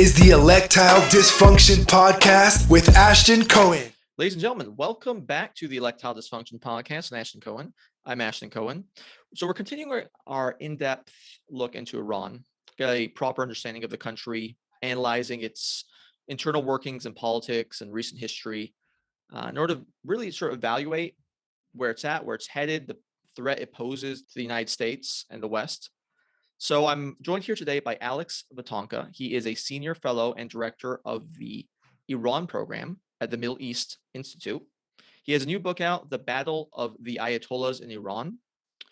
is the Electile Dysfunction Podcast with Ashton Cohen. Ladies and gentlemen, welcome back to the Electile Dysfunction Podcast and Ashton Cohen. I'm Ashton Cohen. So we're continuing our in-depth look into Iran, get a proper understanding of the country, analyzing its internal workings and politics and recent history in order to really sort of evaluate where it's at, where it's headed, the threat it poses to the United States and the West. So I'm joined here today by Alex Vatanka. He is a senior fellow and director of the Iran program at the Middle East Institute. He has a new book out, The Battle of the Ayatollahs in Iran.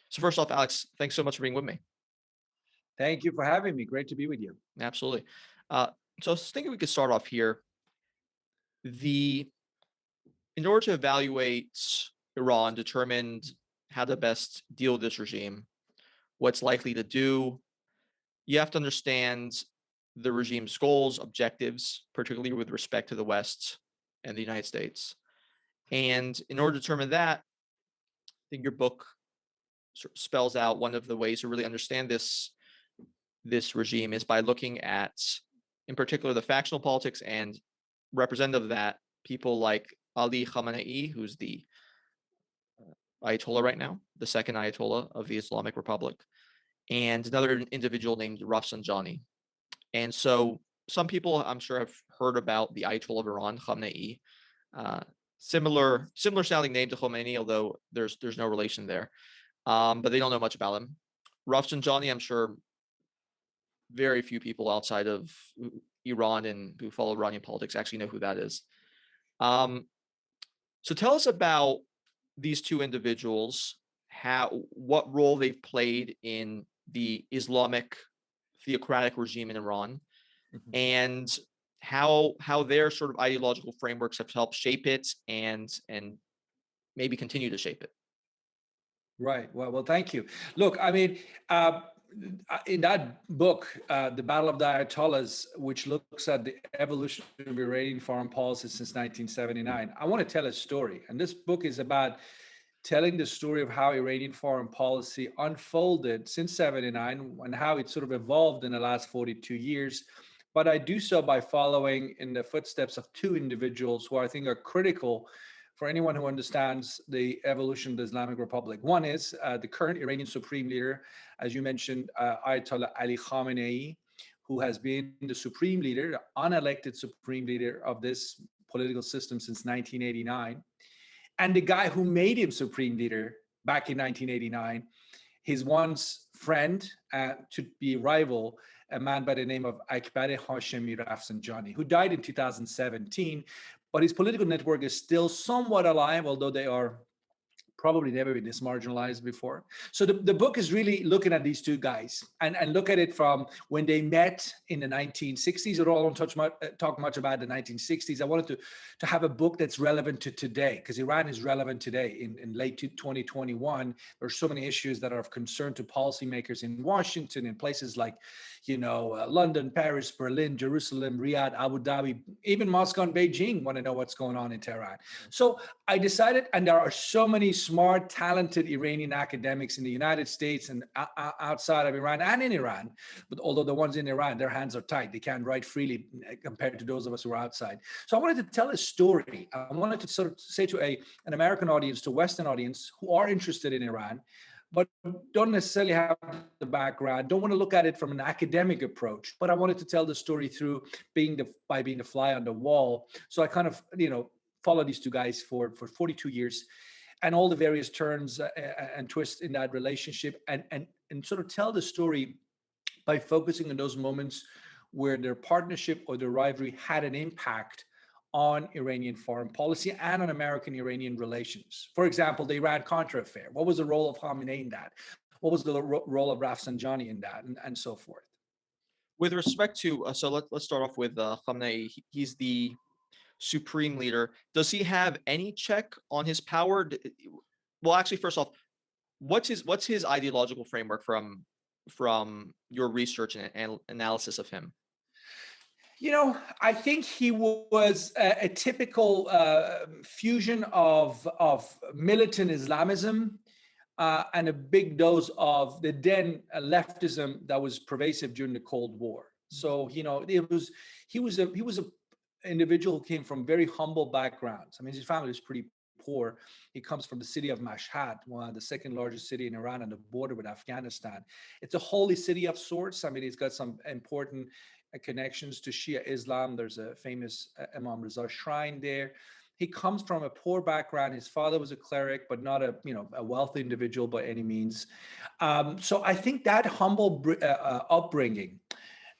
So first off, Alex, thanks so much for being with me. Thank you for having me. Great to be with you. Absolutely. So I was thinking we could start off here. In order to evaluate Iran, determine how to best deal with this regime, what's likely to do, you have to understand the regime's goals, objectives, particularly with respect to the West and the United States. And in order to determine that, I think your book sort of spells out one of the ways to really understand this regime is by looking at, in particular, the factional politics and representative of that, people like Ali Khamenei, who's the Ayatollah right now, the second Ayatollah of the Islamic Republic, and another individual named Rafsanjani. And so some people, I'm sure, have heard about the Ayatollah of Iran, Khamenei. Similar sounding name to Khomeini, although there's no relation there. But they don't know much about him. Rafsanjani, I'm sure very few people outside of Iran and who follow Iranian politics actually know who that is. So tell us about these two individuals, what role they've played in the Islamic theocratic regime in Iran, and how their sort of ideological frameworks have helped shape it and maybe continue to shape it. Right. Well, thank you. Look, I mean, in that book, The Battle of the Ayatollahs, which looks at the evolution of Iranian foreign policy since 1979, I want to tell a story. And this book is about telling the story of how Iranian foreign policy unfolded since 79 and how it sort of evolved in the last 42 years. But I do so by following in the footsteps of two individuals who I think are critical for anyone who understands the evolution of the Islamic Republic. One is the current Iranian Supreme Leader, as you mentioned, Ayatollah Ali Khamenei, who has been the Supreme Leader, the unelected Supreme Leader of this political system since 1989. And the guy who made him Supreme Leader back in 1989, his once friend, to be rival, a man by the name of Akbar Hashemi Rafsanjani, who died in 2017, but his political network is still somewhat alive, although they are probably never been this marginalized before. So the book is really looking at these two guys and look at it from when they met in the 1960s. I don't talk much about the 1960s. I wanted to have a book that's relevant to today, because Iran is relevant today. In late 2021, there are so many issues that are of concern to policymakers in Washington, in places like, London, Paris, Berlin, Jerusalem, Riyadh, Abu Dhabi, even Moscow and Beijing want to know what's going on in Tehran. So I decided, and there are so many smart, talented Iranian academics in the United States and outside of Iran and in Iran, but although the ones in Iran, their hands are tied. They can't write freely compared to those of us who are outside. So I wanted to tell a story. I wanted to sort of say to an American audience, to a Western audience who are interested in Iran, but don't necessarily have the background, don't want to look at it from an academic approach, but I wanted to tell the story through being the fly on the wall. So I kind of, follow these two guys for 42 years and all the various turns and twists in that relationship and sort of tell the story by focusing on those moments where their partnership or their rivalry had an impact on Iranian foreign policy and on American-Iranian relations. For example, the Iran-Contra affair. What was the role of Khamenei in that? What was the role of Rafsanjani in that, and so forth? With respect to, so let's start off with Khamenei. He's the supreme leader. Does he have any check on his power? Well, actually, first off, what's his ideological framework from your research and analysis of him? I think he was a typical fusion of militant Islamism and a big dose of the then leftism that was pervasive during the Cold War. So, he was a individual who came from very humble backgrounds. I mean, his family was pretty poor. He comes from the city of Mashhad, one of the second largest city in Iran on the border with Afghanistan. It's a holy city of sorts. I mean, it's got some important connections to Shia Islam. There's a famous Imam Reza shrine there. He comes from a poor background. His father was a cleric, but not a wealthy individual by any means. So I think that humble upbringing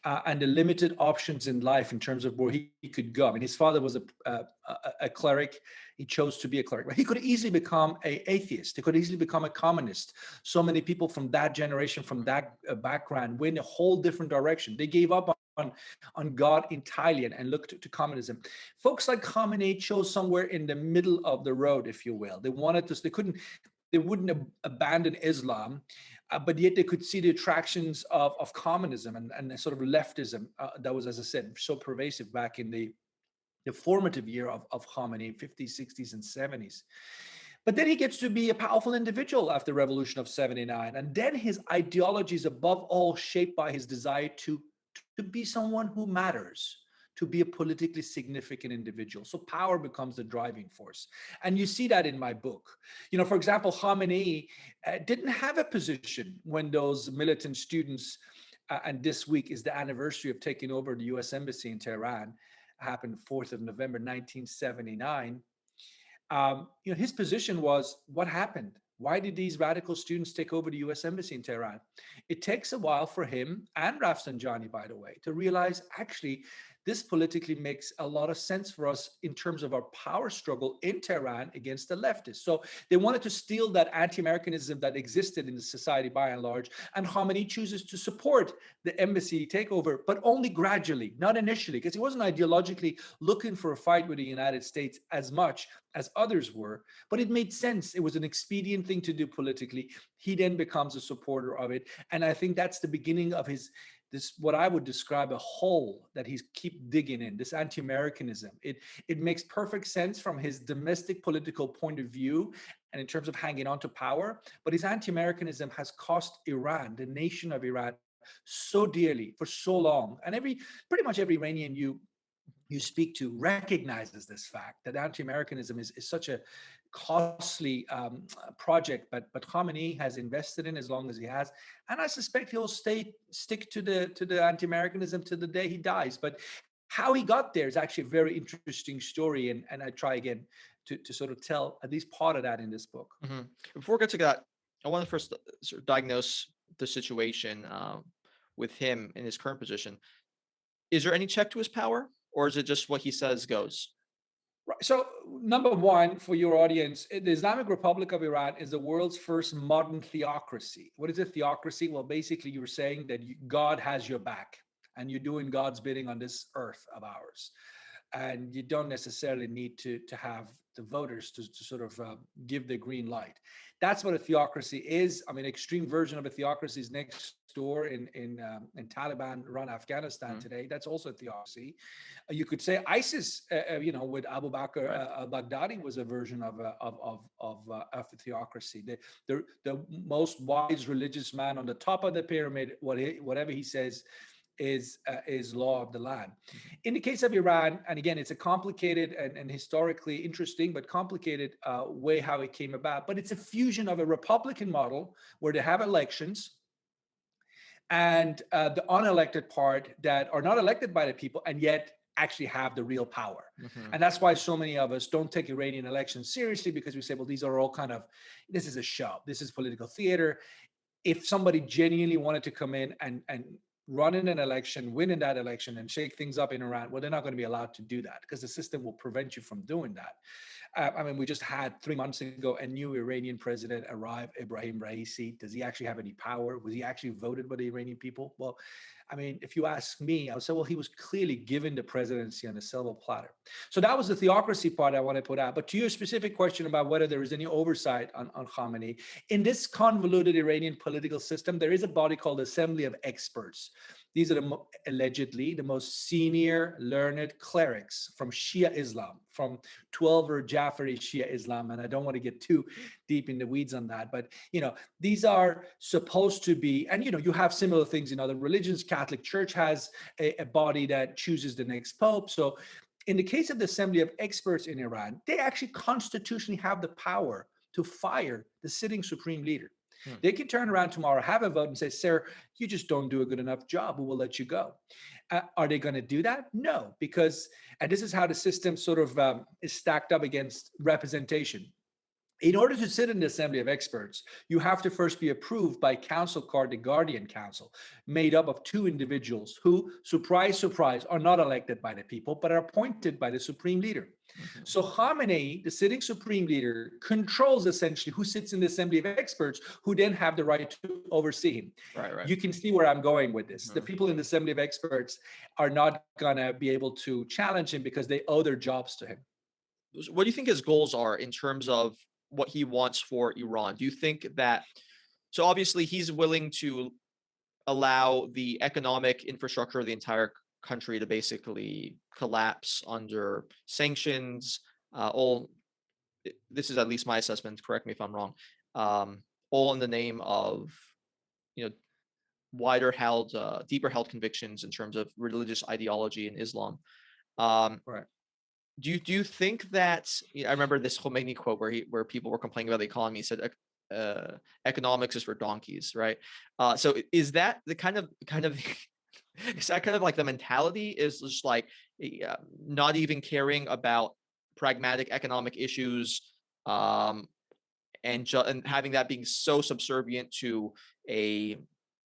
and the limited options in life in terms of where he could go. I mean, his father was a cleric. He chose to be a cleric, but he could easily become an atheist. He could easily become a communist. So many people from that generation, from that background, went a whole different direction. They gave up on God entirely and looked to communism. Folks like Khamenei chose somewhere in the middle of the road, if you will. They wouldn't abandon Islam, but yet they could see the attractions of communism and the sort of leftism that was, as I said, so pervasive back in the formative year of Khamenei, 50s, 60s, and 70s. But then he gets to be a powerful individual after the revolution of 79. And then his ideology is above all shaped by his desire to be someone who matters, to be a politically significant individual. So power becomes the driving force. And you see that in my book. For example, Khamenei didn't have a position when those militant students, and this week is the anniversary of taking over the US Embassy in Tehran, happened 4th of November, 1979. His position was, what happened? Why did these radical students take over the US Embassy in Tehran? It takes a while for him and Rafsanjani, by the way, to realize actually this politically makes a lot of sense for us in terms of our power struggle in Tehran against the leftists. So they wanted to steal that anti-Americanism that existed in the society by and large, and Khamenei chooses to support the embassy takeover, but only gradually, not initially, because he wasn't ideologically looking for a fight with the United States as much as others were, but it made sense. It was an expedient thing to do politically. He then becomes a supporter of it. And I think that's the beginning of this, what I would describe a hole that he's keep digging in, this anti-Americanism. It makes perfect sense from his domestic political point of view and in terms of hanging on to power, but his anti-Americanism has cost Iran, the nation of Iran, so dearly for so long. And pretty much every Iranian you speak to recognizes this fact that anti-Americanism is such a costly project, but Khamenei has invested in as long as he has, and I suspect he'll stick to the anti-Americanism to the day he dies. But how he got there is actually a very interesting story, and I try again to sort of tell at least part of that in this book. Mm-hmm. Before we get to that, I want to first sort of diagnose the situation with him in his current position. Is there any check to his power, or is it just what he says goes? Right. So, number one, for your audience, the Islamic Republic of Iran is the world's first modern theocracy. What is a theocracy? Well, basically, you're saying that God has your back and you're doing God's bidding on this earth of ours. And you don't necessarily need to have the voters to sort of give the green light. That's what a theocracy is. I mean, extreme version of a theocracy is next door in Taliban-run Afghanistan today. That's also a theocracy. You could say ISIS, with Abu Bakr al-Baghdadi was a version of a theocracy. The most wise religious man on the top of the pyramid, whatever he says, is law of the land. In the case of Iran, and again, it's a complicated and historically interesting, but complicated way how it came about. But it's a fusion of a Republican model where they have elections and the unelected part that are not elected by the people and yet actually have the real power. Mm-hmm. And that's why so many of us don't take Iranian elections seriously, because we say, well, these are all this is a show. This is political theater. If somebody genuinely wanted to come in and run in an election, win in that election, and shake things up in Iran, well, they're not going to be allowed to do that because the system will prevent you from doing that. We just had 3 months ago a new Iranian president arrive, Ebrahim Raisi. Does he actually have any power? Was he actually voted by the Iranian people? Well, if you ask me, I would say, well, he was clearly given the presidency on a silver platter. So that was the theocracy part I want to put out. But to your specific question about whether there is any oversight on Khamenei, in this convoluted Iranian political system, there is a body called Assembly of Experts. These are allegedly the most senior learned clerics from Shia Islam, from 12 or Jafari Shia Islam, and I don't want to get too deep in the weeds on that, but these are supposed to be, and you have similar things in other religions. Catholic Church has a body that chooses the next pope. So in the case of the Assembly of Experts in Iran, they actually constitutionally have the power to fire the sitting supreme leader. They can turn around tomorrow, have a vote, and say, sir, you just don't do a good enough job. We will let you go. Are they going to do that? No, because, and this is how the system sort of is stacked up against representation. In order to sit in the Assembly of Experts, you have to first be approved by council called the Guardian Council, made up of 2 individuals who, surprise, surprise, are not elected by the people, but are appointed by the supreme leader. So Khamenei, the sitting supreme leader, controls essentially who sits in the Assembly of Experts, who then have the right to oversee him. Right. You can see where I'm going with this. The people in the Assembly of Experts are not going to be able to challenge him because they owe their jobs to him. What do you think his goals are in terms of what he wants for Iran? Do you think that, so obviously he's willing to allow the economic infrastructure of the entire country to basically collapse under sanctions, this is at least my assessment, correct me if I'm wrong, all in the name of, wider held, deeper held convictions in terms of religious ideology in Islam. Right. Do you think that, I remember this Khomeini quote where people were complaining about the economy. He said, economics is for donkeys, right? So is that the kind of is that kind of like the mentality, is just like not even caring about pragmatic economic issues, and having that being so subservient to a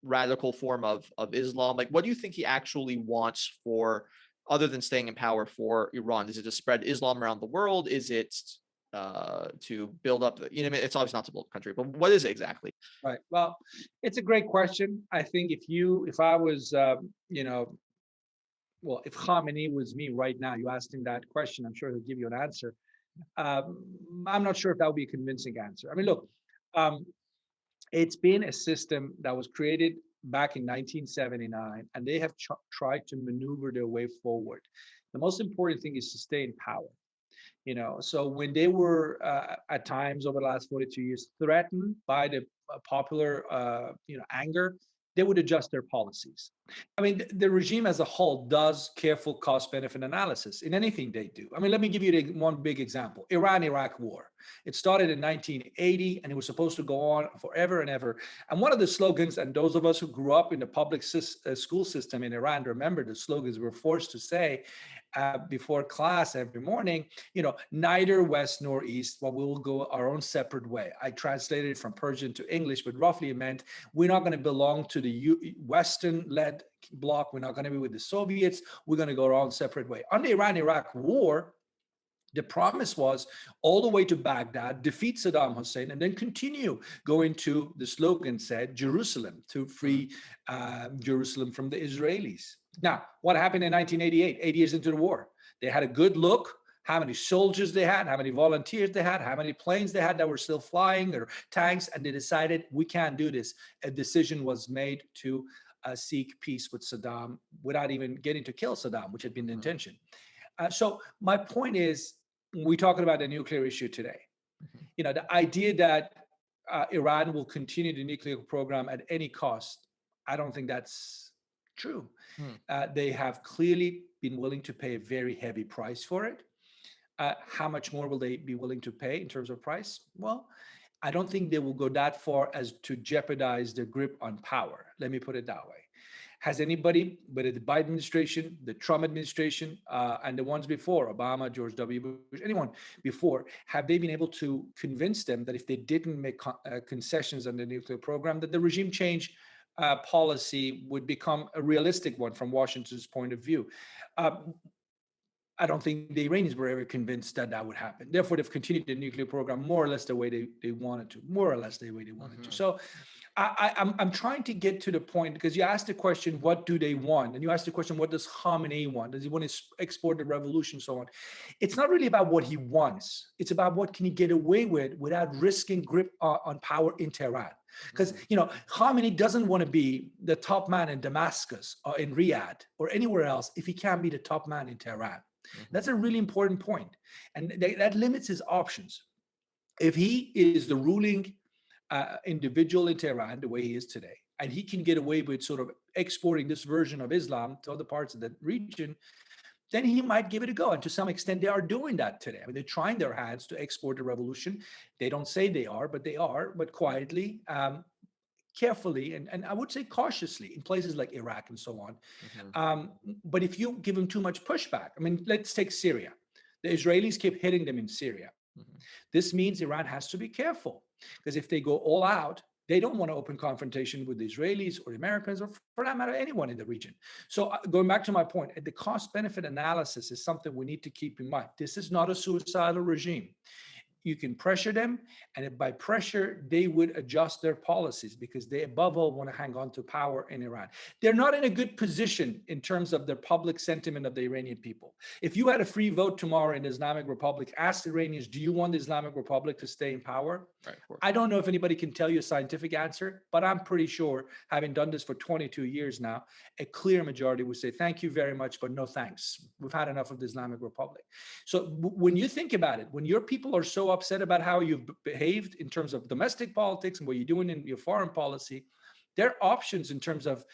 radical form of Islam? Like, what do you think he actually wants for, other than staying in power, for Iran? Is it to spread Islam around the world? Is it to build up, it's obviously not to build a country, but what is it exactly? Right. Well, it's a great question. I think if I was, if Khamenei was me right now, you asked him that question, I'm sure he'll give you an answer. I'm not sure if that would be a convincing answer. I mean, look, it's been a system that was created back in 1979, and they have tried to maneuver their way forward. The most important thing is to stay in power. So when they were at times over the last 42 years threatened by the popular anger, they would adjust their policies. I mean, the regime as a whole does careful cost-benefit analysis in anything they do. I mean, let me give you one big example: Iran-Iraq war. It started in 1980, and it was supposed to go on forever and ever. And one of the slogans, and those of us who grew up in the public school system in Iran remember the slogans we were forced to say before class every morning, neither west nor east, but we will go our own separate way. I translated it from Persian to English, but roughly it meant we're not going to belong to the Western-led bloc. We're not going to be with the Soviets. We're going to go our own separate way. On the Iran-Iraq war, the promise was all the way to Baghdad, defeat Saddam Hussein, and then continue going to, the slogan said, Jerusalem, to free Jerusalem from the Israelis. Now, what happened in 1988, 8 years into the war? They had a good look, how many soldiers they had, how many volunteers they had, how many planes they had that were still flying, or tanks, and they decided, we can't do this. A decision was made to seek peace with Saddam without even getting to kill Saddam, which had been the intention. So my point is, we're talking about the nuclear issue today. The idea that Iran will continue the nuclear program at any cost, I don't think that's true. They have clearly been willing to pay a very heavy price for it. How much more will they be willing to pay in terms of price? Well, I don't think they will go that far as to jeopardize their grip on power. Let me put it that way. Has anybody, whether the Biden administration, the Trump administration, and the ones before, Obama, George W. Bush, anyone before, have they been able to convince them that if they didn't make concessions on the nuclear program, that the regime change policy would become a realistic one from Washington's point of view? I don't think the Iranians were ever convinced that that would happen. Therefore, they've continued the nuclear program more or less the way they wanted to, So I'm trying to get to the point, because you asked the question, what do they want? And you asked the question, what does Khamenei want? Does he want to export the revolution, so on? It's not really about what he wants. It's about what can he get away with without risking grip on power in Tehran. Because, Khamenei doesn't want to be the top man in Damascus or in Riyadh or anywhere else if he can't be the top man in Tehran. That's a really important point. And that limits his options. If he is the ruling individual in Tehran the way he is today, and he can get away with sort of exporting this version of Islam to other parts of the region, then he might give it a go. And to some extent, they are doing that today. I mean, they're trying their hands to export the revolution. They don't say they are, but quietly, carefully, and I would say cautiously in places like Iraq and so on. But if you give them too much pushback, I mean, let's take Syria. The Israelis keep hitting them in Syria. This means Iran has to be careful, because if they go all out, they don't want to open confrontation with the Israelis or the Americans, or for that matter, anyone in the region. So going back to my point, the cost-benefit analysis is something we need to keep in mind. This is not a suicidal regime. You can pressure them, and if by pressure, they would adjust their policies, because they above all want to hang on to power in Iran. They're not in a good position in terms of their public sentiment of the Iranian people. If you had a free vote tomorrow in the Islamic Republic, ask the Iranians, do you want the Islamic Republic to stay in power? Right, I don't know if anybody can tell you a scientific answer, but I'm pretty sure, having done this for 22 years now, a clear majority would say, thank you very much, but no thanks. We've had enough of the Islamic Republic. So when you think about it, when your people are so upset about how you've behaved in terms of domestic politics and what you're doing in your foreign policy, their options in terms of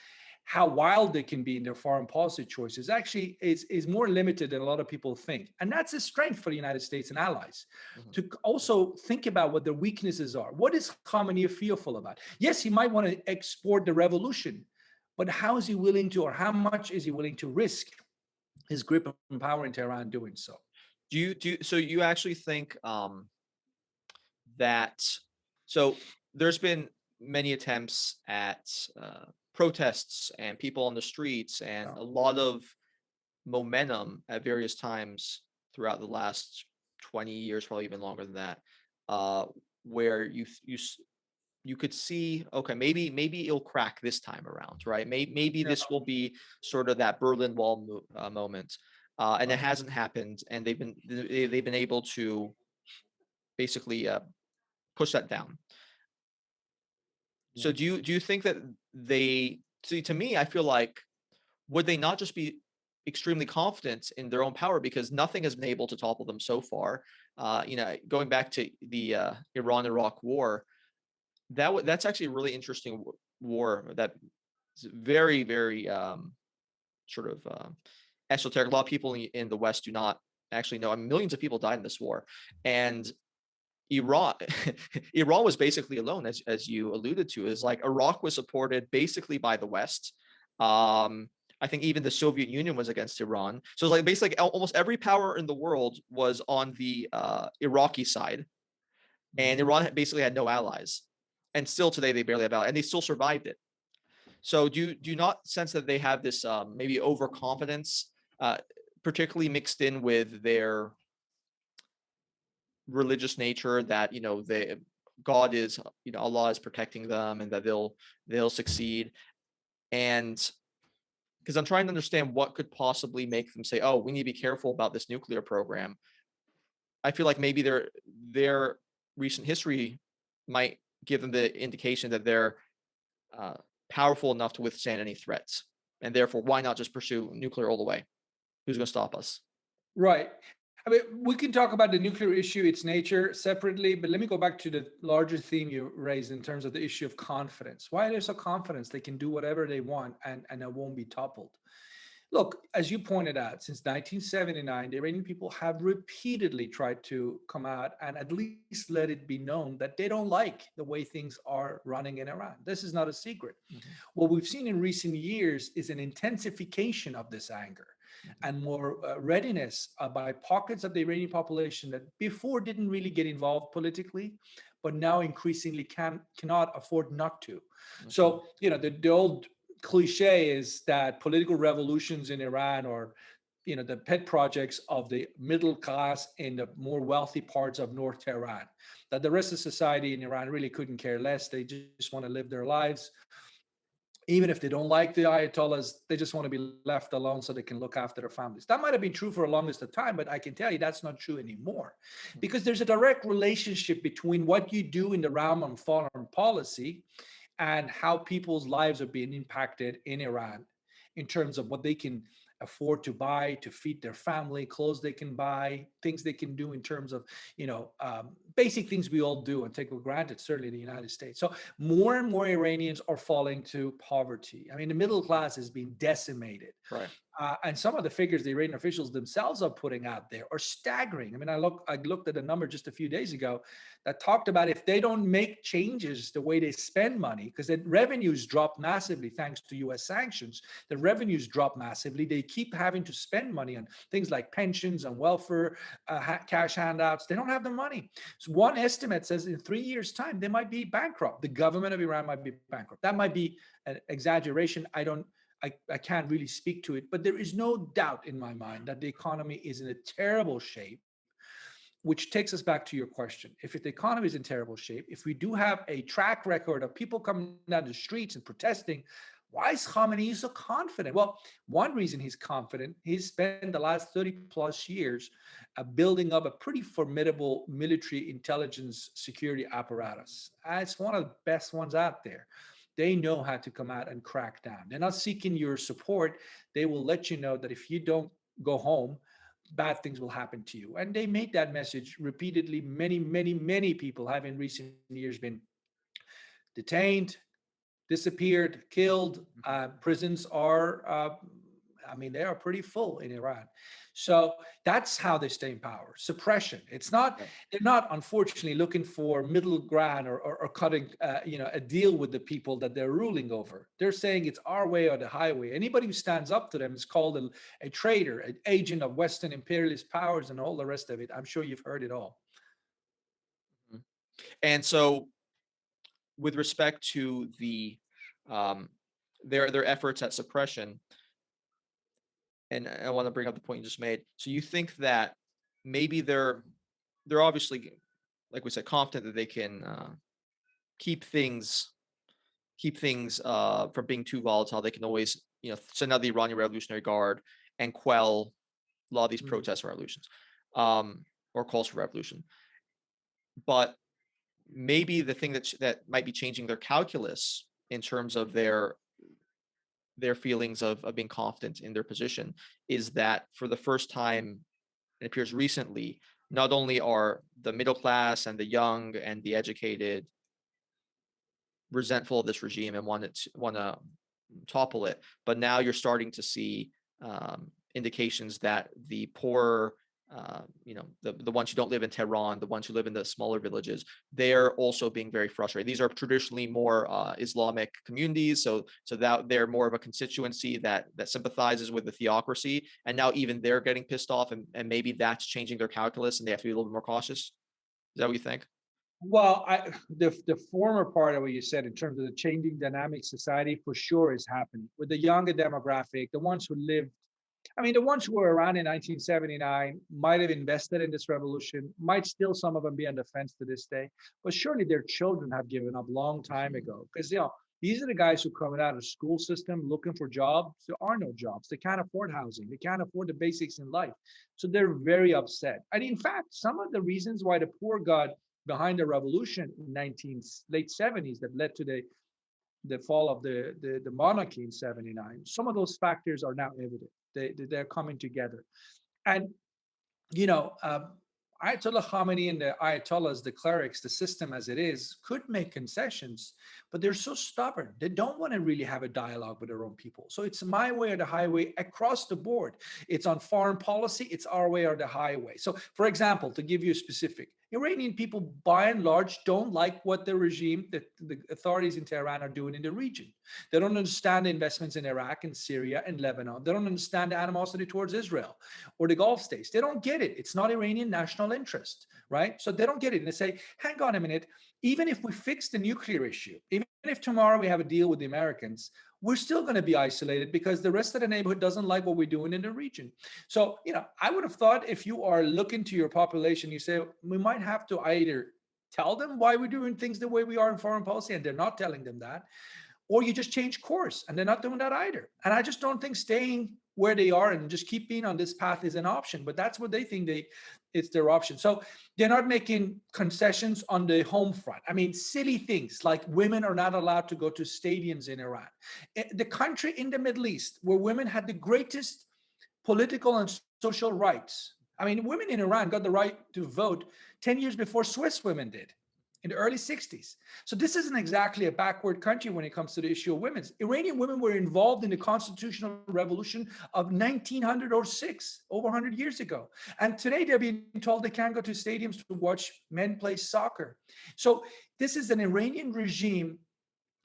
how wild they can be in their foreign policy choices actually is more limited than a lot of people think. And that's a strength for the United States and allies, to also think about what their weaknesses are. What is Khamenei fearful about? Yes, he might want to export the revolution, but how is he willing to, or how much is he willing to risk his grip on power in Tehran doing so? So you actually think that, so there's been many attempts at protests and people on the streets, and a lot of momentum at various times throughout the last 20 years, probably even longer than that, where you could see, okay, maybe it'll crack this time around, right? Maybe this will be sort of that Berlin Wall moment, and it hasn't happened, and they've been able to basically push that down. So do you think that they see? To me, I feel like, would they not just be extremely confident in their own power, because nothing has been able to topple them so far? Going back to the Iran-Iraq war, that's actually a really interesting war that is very, very sort of esoteric. A lot of people in the West do not actually know. I mean, millions of people died in this war, and Iran was basically alone, as you alluded to. Is like Iraq was supported basically by the West. I think even the Soviet Union was against Iran. So it's like basically almost every power in the world was on the Iraqi side, and Iran basically had no allies. And still today they barely have allies, and they still survived it. So do you not sense that they have this maybe overconfidence, particularly mixed in with their religious nature, that God is, Allah is protecting them, and that they'll succeed? And because I'm trying to understand what could possibly make them say, oh, we need to be careful about this nuclear program. I feel like maybe their recent history might give them the indication that they're powerful enough to withstand any threats, and therefore why not just pursue nuclear all the way? Who's going to stop us? Right. I mean, we can talk about the nuclear issue, its nature, separately, but let me go back to the larger theme you raised in terms of the issue of confidence. Why are they so confident they can do whatever they want and it won't be toppled? Look, as you pointed out, since 1979, the Iranian people have repeatedly tried to come out and at least let it be known that they don't like the way things are running in Iran. This is not a secret. What we've seen in recent years is an intensification of this anger and more readiness by pockets of the Iranian population that before didn't really get involved politically, but now increasingly cannot afford not to. So, the old cliche is that political revolutions in Iran are, the pet projects of the middle class in the more wealthy parts of North Tehran, that the rest of society in Iran really couldn't care less. They just want to live their lives. Even if they don't like the Ayatollahs, they just want to be left alone so they can look after their families. That might have been true for the longest of time, but I can tell you that's not true anymore, because there's a direct relationship between what you do in the realm of foreign policy and how people's lives are being impacted in Iran in terms of what they can afford to buy to feed their family, clothes they can buy, things they can do in terms of, basic things we all do and take for granted, certainly in the United States. So more and more Iranians are falling to poverty. I mean, the middle class has been decimated. Right. And some of the figures the Iranian officials themselves are putting out there are staggering. I mean, I looked at a number just a few days ago that talked about if they don't make changes the way they spend money, because the revenues dropped massively thanks to U.S. sanctions. The revenues dropped massively. They keep having to spend money on things like pensions and welfare, cash handouts. They don't have the money. So one estimate says in 3 years' time, they might be bankrupt. The government of Iran might be bankrupt. That might be an exaggeration. I can't really speak to it, but there is no doubt in my mind that the economy is in a terrible shape, which takes us back to your question. If the economy is in terrible shape, if we do have a track record of people coming down the streets and protesting, why is Khamenei so confident? Well, one reason he's confident, he's spent the last 30 plus years building up a pretty formidable military intelligence security apparatus. It's one of the best ones out there. They know how to come out and crack down. They're not seeking your support. They will let you know that if you don't go home, bad things will happen to you. And they made that message repeatedly. Many people have in recent years been detained, disappeared, killed. Prisons are, they are pretty full in Iran. So that's how they stay in power. Suppression. It's not, they're not unfortunately looking for middle ground or cutting, a deal with the people that they're ruling over. They're saying it's our way or the highway. Anybody who stands up to them is called a traitor, an agent of Western imperialist powers and all the rest of it. I'm sure you've heard it all. And so with respect to their efforts at suppression, and I want to bring up the point you just made. So you think that maybe they're obviously, like we said, confident that they can keep things from being too volatile. They can always, send out the Iranian Revolutionary Guard and quell a lot of these protests or revolutions, or calls for revolution. But maybe the thing that might be changing their calculus in terms of their feelings of being confident in their position is that for the first time, it appears recently, not only are the middle class and the young and the educated resentful of this regime and want to topple it, but now you're starting to see indications that the poor, the ones who don't live in Tehran, the ones who live in the smaller villages, they're also being very frustrated. These are traditionally more Islamic communities, so that they're more of a constituency that sympathizes with the theocracy, and now even they're getting pissed off, and maybe that's changing their calculus, and they have to be a little bit more cautious. Is that what you think? Well, the former part of what you said in terms of the changing dynamic society for sure is happening with the younger demographic, the ones who lived. The ones who were around in 1979 might have invested in this revolution, might still some of them be on the fence to this day, but surely their children have given up long time ago because, these are the guys who coming out of the school system looking for jobs. There are no jobs. They can't afford housing. They can't afford the basics in life. So they're very upset. And in fact, some of the reasons why the poor got behind the revolution in late 70s that led to the fall of the monarchy in 79, some of those factors are now evident. They're coming together. And, Ayatollah Khamenei and the Ayatollahs, the clerics, the system as it is, could make concessions, but they're so stubborn. They don't want to really have a dialogue with their own people. So it's my way or the highway across the board. It's on foreign policy. It's our way or the highway. So, for example, to give you a specific, Iranian people, by and large, don't like what the regime, the authorities in Tehran are doing in the region. They don't understand the investments in Iraq and Syria and Lebanon. They don't understand the animosity towards Israel or the Gulf states. They don't get it. It's not Iranian national interest, right? So they don't get it. And they say, hang on a minute, even if we fix the nuclear issue, even if tomorrow we have a deal with the Americans, we're still going to be isolated because the rest of the neighborhood doesn't like what we're doing in the region. So, I would have thought if you are looking to your population, you say, we might have to either tell them why we're doing things the way we are in foreign policy, and they're not telling them that, or you just change course, and they're not doing that either. And I just don't think staying where they are and just keep being on this path is an option, but that's what they think it's their option. So they're not making concessions on the home front. Silly things like women are not allowed to go to stadiums in Iran. The country in the Middle East where women had the greatest political and social rights. I mean, women in Iran got the right to vote 10 years before Swiss women did in the early 60s. So this isn't exactly a backward country when it comes to the issue of women. Iranian women were involved in the constitutional revolution of 1906, over 100 years ago. And today they're being told they can't go to stadiums to watch men play soccer. So this is an Iranian regime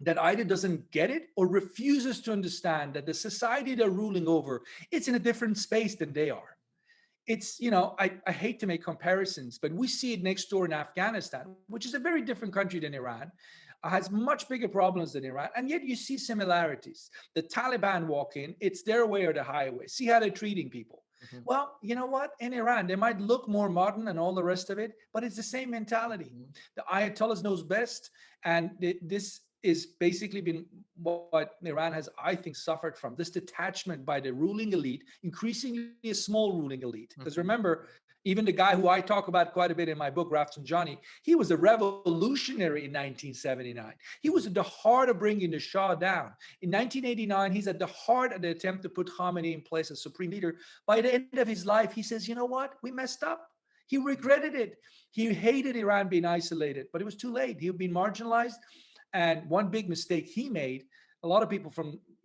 that either doesn't get it or refuses to understand that the society they're ruling over, it's in a different space than they are. It's, I hate to make comparisons, but we see it next door in Afghanistan, which is a very different country than Iran, has much bigger problems than Iran, and yet you see similarities. The Taliban walk in, it's their way or the highway. See how they're treating people. Well, you know what? In Iran, they might look more modern and all the rest of it, but it's the same mentality. The Ayatollahs knows best, and this is basically been what Iran has, I think, suffered from. This detachment by the ruling elite, increasingly a small ruling elite. Because remember, even the guy who I talk about quite a bit in my book, Rafsanjani, he was a revolutionary in 1979. He was at the heart of bringing the Shah down. In 1989, he's at the heart of the attempt to put Khamenei in place as supreme leader. By the end of his life, he says, you know what? We messed up. He regretted it. He hated Iran being isolated, but it was too late. He had been marginalized. And one big mistake he made, a lot of people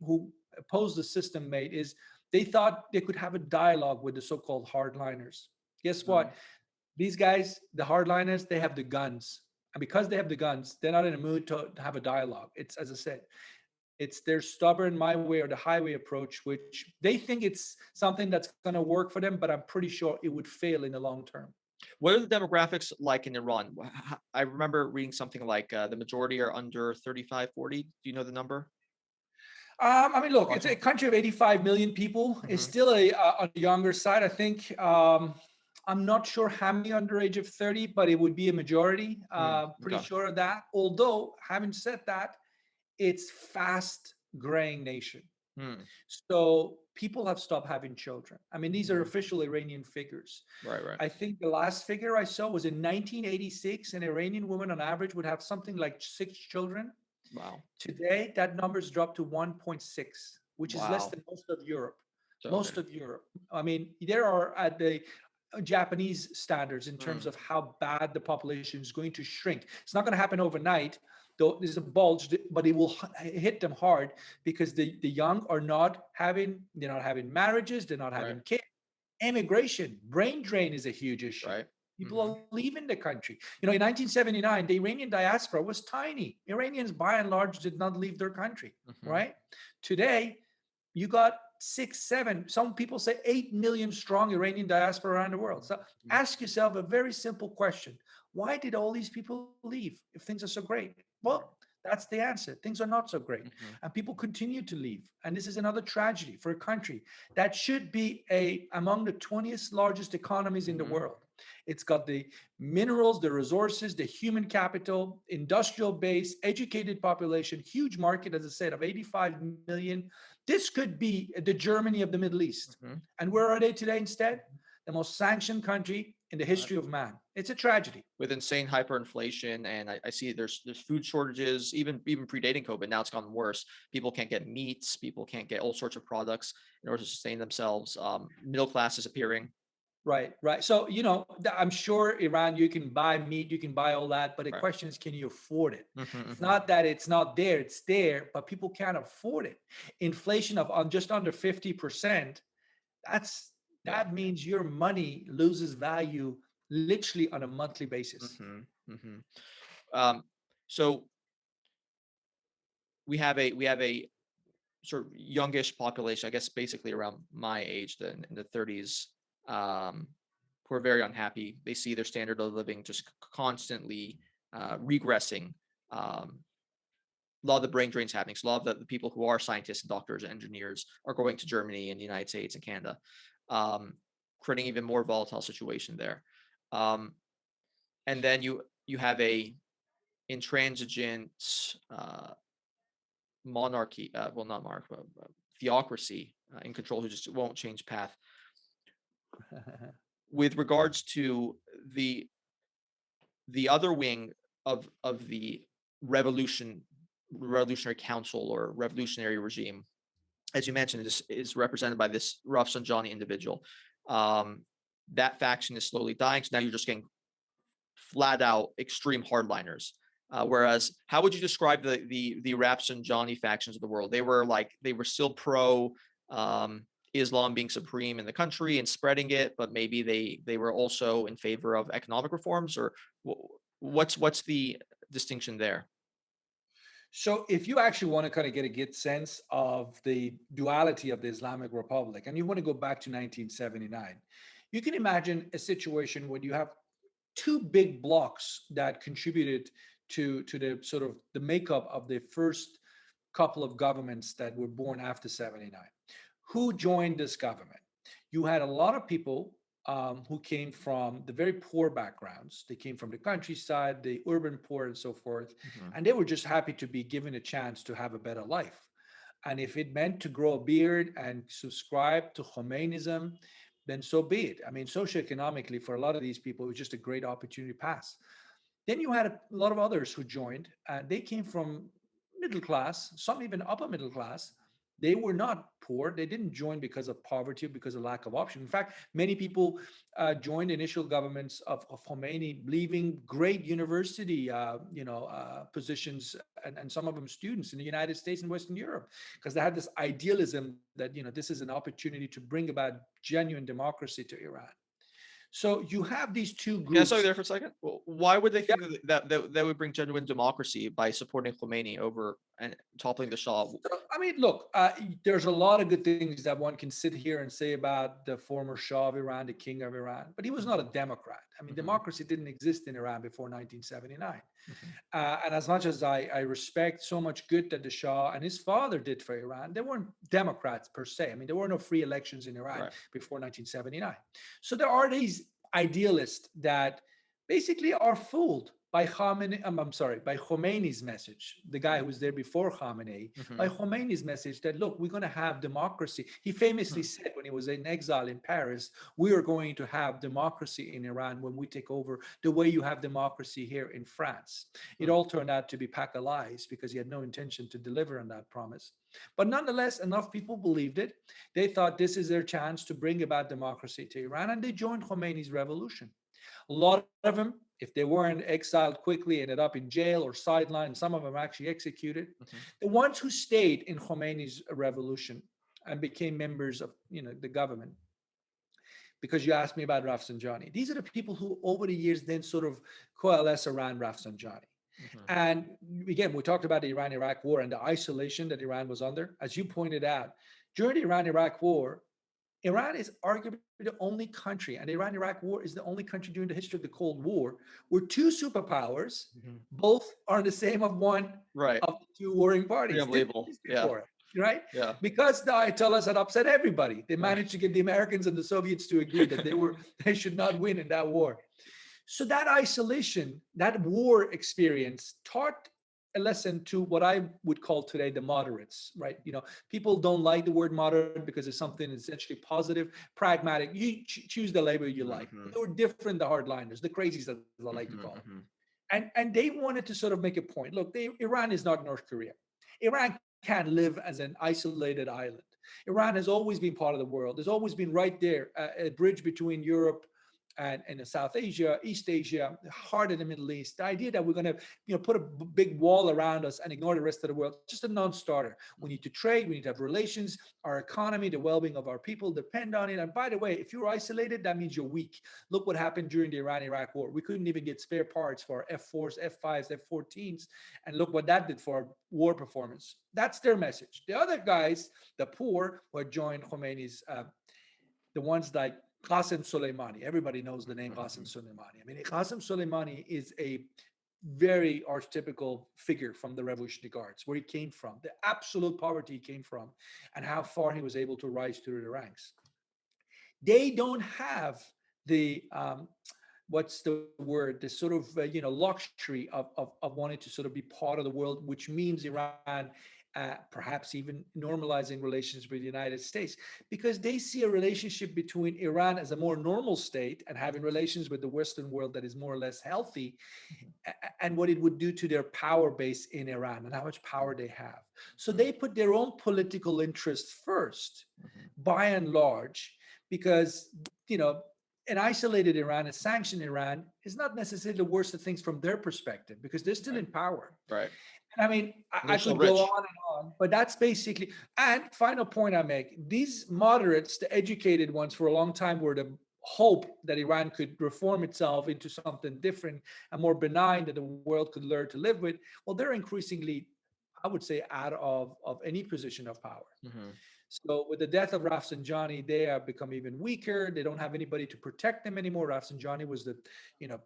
who opposed the system made, is they thought they could have a dialogue with the so-called hardliners. Guess what? These guys, the hardliners, they have the guns. And because they have the guns, they're not in a mood to have a dialogue. It's, as I said, it's their stubborn my way or the highway approach, which they think it's something that's going to work for them, but I'm pretty sure it would fail in the long term. What are the demographics like in Iran? I remember reading something like the majority are under 35, 40. Do you know the number? I mean, look, it's a country of 85 million people. It's still on the younger side. I think I'm not sure how many under age of 30, but it would be a majority. Pretty sure of that. Although, having said that, it's fast graying nation. So people have stopped having children. I mean, these are official Iranian figures. Right. I think the last figure I saw was in 1986, an Iranian woman on average would have something like 6 children. Wow. Today, that number's dropped to 1.6, which is less than most of Europe. Most of Europe. I mean, there are at the Japanese standards in terms of how bad the population is going to shrink. It's not going to happen overnight. Though there's a bulge, but it will hit them hard because the young are not having, they're not having marriages, they're not having kids. Immigration, brain drain is a huge issue. People are leaving the country. In 1979, the Iranian diaspora was tiny. Iranians, by and large, did not leave their country, right? Today, you got 6, 7, some people say 8 million strong Iranian diaspora around the world. So ask yourself a very simple question. Why did all these people leave if things are so great? Well, that's the answer. Things are not so great. And people continue to leave. And this is another tragedy for a country that should be among the 20th largest economies in the world. It's got the minerals, the resources, the human capital, industrial base, educated population, huge market, as I said, of 85 million. This could be the Germany of the Middle East. And where are they today instead? The most sanctioned country in the history of man. It's a tragedy. With insane hyperinflation, and I see there's food shortages, even predating COVID. Now it's gotten worse. People can't get meats. People can't get all sorts of products in order to sustain themselves. Middle class is appearing. Right. So, I'm sure Iran, you can buy meat, you can buy all that, but the question is, can you afford it? It's not that it's not there, it's there, but people can't afford it. Inflation of just under 50%, that means your money loses value literally on a monthly basis. So we have a sort of youngish population, I guess, basically around my age, in the 30s, who are very unhappy. They see their standard of living just constantly regressing. A lot of the brain drains happening. So a lot of the people who are scientists and doctors and engineers are going to Germany and the United States and Canada, creating even more volatile situation there. And then you have a intransigent monarchy, not monarchy, but theocracy in control, who just won't change path. With regards to the other wing of the revolutionary council or revolutionary regime, as you mentioned, is represented by this Rafsanjani individual. That faction is slowly dying. So now you're just getting flat out extreme hardliners. Whereas, how would you describe the Rafsanjani factions of the world? They were still pro Islam being supreme in the country and spreading it, but maybe they were also in favor of economic reforms, or what's the distinction there? So if you actually want to kind of get a good sense of the duality of the Islamic Republic, and you want to go back to 1979, you can imagine a situation where you have two big blocks that contributed to the sort of the makeup of the first couple of governments that were born after 79. Who joined this government? You had a lot of people who came from the very poor backgrounds. They came from the countryside, the urban poor, and so forth. Mhm. And they were just happy to be given a chance to have a better life. And if it meant to grow a beard and subscribe to Khomeinism, then so be it. I mean, socioeconomically, for a lot of these people, it was just a great opportunity pass. Then you had a lot of others who joined. They came from middle class, some even upper middle class. They were not poor. They didn't join because of poverty or because of lack of option. In fact, many people joined initial governments of Khomeini, leaving great university, positions, and some of them students in the United States and Western Europe, because they had this idealism that this is an opportunity to bring about genuine democracy to Iran. So you have these two Can I stop you groups. there for a second? Why would they think that would bring genuine democracy by supporting Khomeini over and toppling the Shah? So, I mean, look, there's a lot of good things that one can sit here and say about the former Shah of Iran, the king of Iran, but he was not a Democrat. I mean, Mhm. democracy didn't exist in Iran before 1979. Mhm. And as much as I respect so much good that the Shah and his father did for Iran, they weren't Democrats per se. I mean, there were no free elections in Iran Right. before 1979. So there are these idealists that basically are fooled by Khamenei, I'm sorry, by Khomeini's message, the guy who was there before Khamenei, by Mhm. Khomeini's message that, look, we're going to have democracy. He famously Mhm. said when he was in exile in Paris, we are going to have democracy in Iran when we take over the way you have democracy here in France. It Hmm. all turned out to be pack of lies because he had no intention to deliver on that promise. But nonetheless, enough people believed it. They thought this is their chance to bring about democracy to Iran, and they joined Khomeini's revolution. A lot of them, if they weren't exiled quickly, ended up in jail or sidelined. Some of them actually executed. Mhm. The ones who stayed in Khomeini's revolution and became members of the government, because you asked me about Rafsanjani, these are the people who over the years then sort of coalesce around Rafsanjani. Mhm. And again, we talked about the Iran-Iraq war and the isolation that Iran was under. As you pointed out, during the Iran-Iraq war, Iran is arguably the only country, and the Iran-Iraq war is the only country during the history of the Cold War where two superpowers Mhm. both are the same of one Right. of the two warring Pretty parties. Didn't unbelievable. exist Yeah. before, right? Yeah. Because the Ayatollahs had upset everybody. They Right. managed to get the Americans and the Soviets to agree that they should not win in that war. So that isolation, that war experience taught a lesson to what I would call today the moderates, right? People don't like the word moderate because it's something essentially positive, pragmatic. You choose the label you like. Mhm. They were different, the hardliners, the crazies, as I like to Mhm. call them. Mhm. And they wanted to sort of make a point. Look, Iran is not North Korea. Iran can't live as an isolated island. Iran has always been part of the world. There's always been right there, a bridge between Europe and South Asia, East Asia, the heart of the Middle East. The idea that we're going to put a big wall around us and ignore the rest of the world, just a non-starter. We need to trade, we need to have relations. Our economy, the well-being of our people depend on it. And by the way, if you're isolated, that means you're weak. Look what happened during the Iran-Iraq war. We couldn't even get spare parts for our F-4s, F-5s, F-14s. And look what that did for our war performance. That's their message. The other guys, the poor, who joined Khomeini's, the ones like Qasem Soleimani. Everybody knows the name Qasem Mhm. Soleimani. I mean, Qasem Soleimani is a very archetypical figure from the Revolutionary Guards, where he came from, the absolute poverty he came from, and how far he was able to rise through the ranks. They don't have the what's the word? The sort of luxury of wanting to sort of be part of the world, which means Iran perhaps even normalizing relations with the United States, because they see a relationship between Iran as a more normal state and having relations with the Western world that is more or less healthy, and what it would do to their power base in Iran and how much power they have. So they put their own political interests first, by and large, because, an isolated Iran, a sanctioned Iran is not necessarily the worst of things from their perspective, because they're still in power. Right. And I mean, I They're so could go rich. on and on, but that's basically, and final point I make, these moderates, the educated ones for a long time were the hope that Iran could reform itself into something different and more benign that the world could learn to live with. Well, they're increasingly, I would say, out of any position of power. Mhm. So with the death of Rafsanjani, they have become even weaker. They don't have anybody to protect them anymore. Rafsanjani was the,